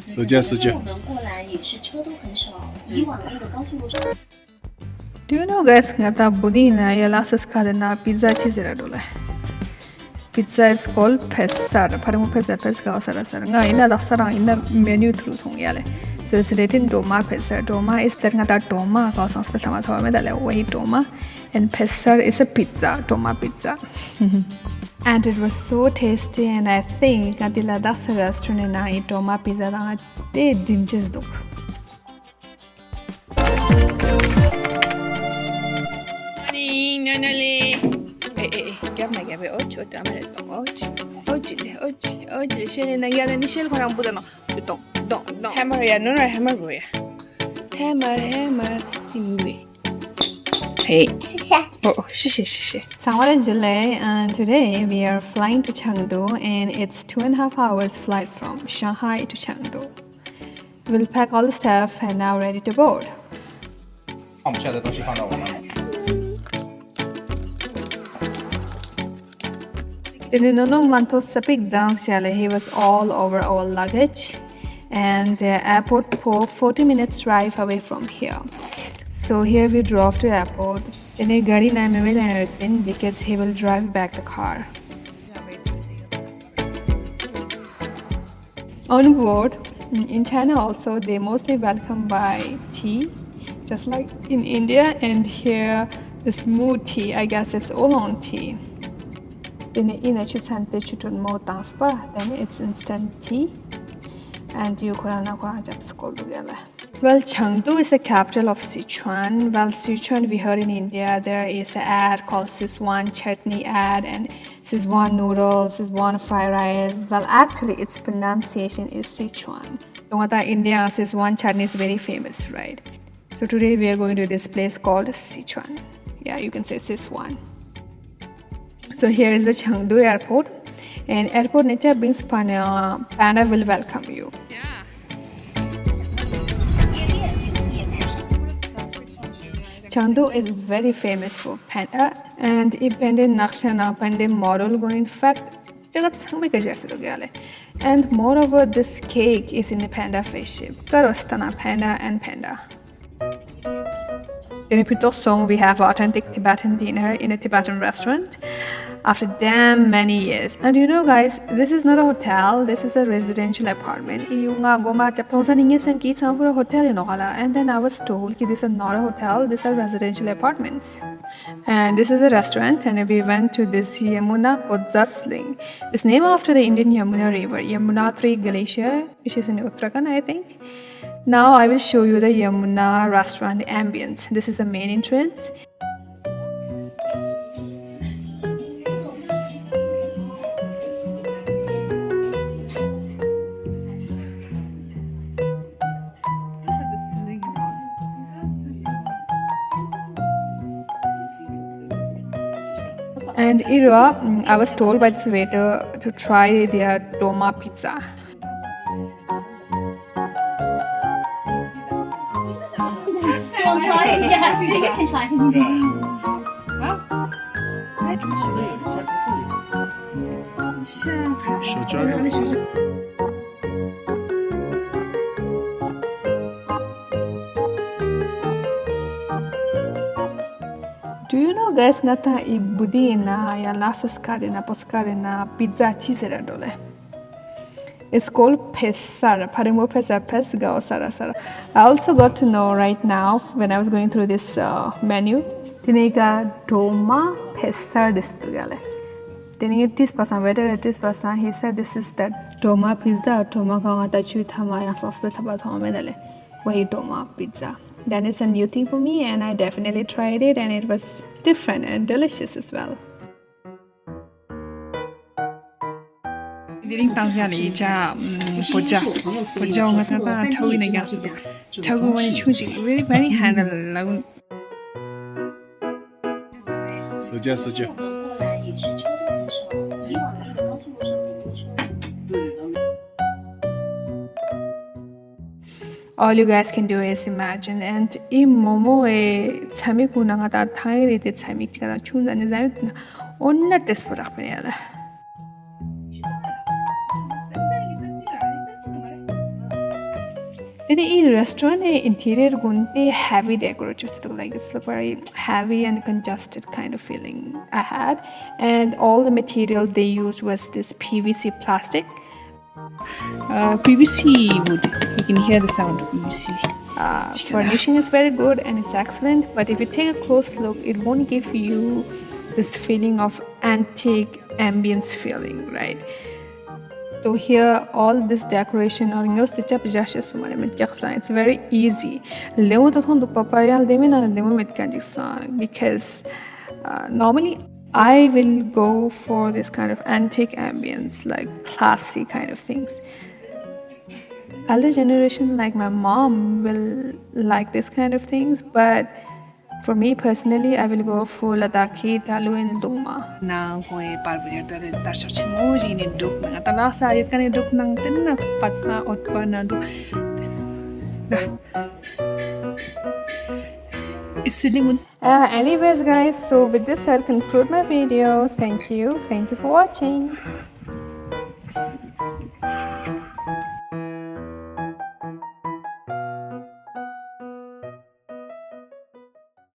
Do you know guys ngata budina ya lasas kadena pizza cheese radole. Pizza is called pessar. Padamu pessar pesca sara nga ina da sarang in the menu through thong yale. So it's written Toma pessar. Toma is that ngata Toma ka sanskrit sama thawa me dale wahi Toma, and pessar is a pizza, Toma pizza. And it was so tasty, and I think ngati la da restaurant na I Toma pizza da te dimches do. Gabbe oggi dammi oggi scende na yara ni shel kora buda no don hammer ya no hammer go ya hammer ingwe hey oh shi Sangwala Jile, and today we are flying to Chengdu, and it's 2.5 hours flight from Shanghai to Chengdu. We'll pack all the stuff and now ready to board. 放不下的东西放到我那里。 He was all over our luggage, and the airport for 40 minutes drive away from here. So here we drove to airport. Because he will drive back the car. On board, in China also, they mostly welcome by tea, just like in India, and here the smooth tea, I guess it's oolong tea. Then it's instant tea, and you well, Chengdu is the capital of Sichuan. Well, Sichuan we heard in India there is an ad called Szechuan chutney ad and Szechuan noodles, Szechuan fried rice. Well, actually its pronunciation is Sichuan. So India Szechuan chutney is very famous, right? So today we are going to this place called Sichuan. Yeah, you can say Szechuan. So here is the Chengdu airport, and airport nature brings panda will welcome you. Yeah. Chengdu is very famous for panda, and independent Nakshana panda model going in fact and moreover this cake is in the panda face shape. Karostana panda and panda. In Song, we have authentic Tibetan dinner in a Tibetan restaurant after damn many years. And you know guys, this is not a hotel, this is a residential apartment. And then I was told that this is not a hotel, these are residential apartments. And this is a restaurant, and we went to this Yamuna Podzasling. It's named after the Indian Yamuna River, Yamunotri Glacier, which is in Uttarakhand, I think. Now I will show you the Yamuna restaurant ambience. This is the main entrance. And I was told by this waiter to try their Toma pizza. I'll try it. Yeah, you can try it. Do you know guys ngata ibudina ya lasas kadena poskadena pizza cheese radole? It's called pessar. Parimo pessar pesga sara sara. I also got to know right now when I was going through this menu. Tinega Toma pessar distugale. Tininga tis person, whether it is person, he said this is that Toma pizza, Toma kangata chutama ya sauce pesaba medale. Wahi Toma pizza. Then it's a new thing for me, and I definitely tried it, and it was different and delicious as well. 你当下的一家不叫我他把抽那个抽个我的出去 really very handle 了 搜救 All you guys can do is imagine, and momo tsami kuna ngata thai rite tsami tika chunza ne zai onna test product penela. Then in restaurant interior gunte heavy decorative like it's a very heavy and congested kind of feeling I had, and all the materials they used was this PVC plastic. PVC wood. You can hear the sound of PVC. Furnishing is very good and it's excellent, but if you take a close look, it won't give you this feeling of antique ambience feeling, right? So here all this decoration or it's very easy. Because normally I will go for this kind of antique ambience, like classy kind of things. Elder generation like my mom will like this kind of things, but for me personally, I will go for Ladakhi, Dalu and Duma. Nang koe parbujer tare tarsho chimo jini duk na tala sa ayat kani duk nang tin na patna otpa na duk. Anyways guys, so with this I'll conclude my video. Thank you for watching.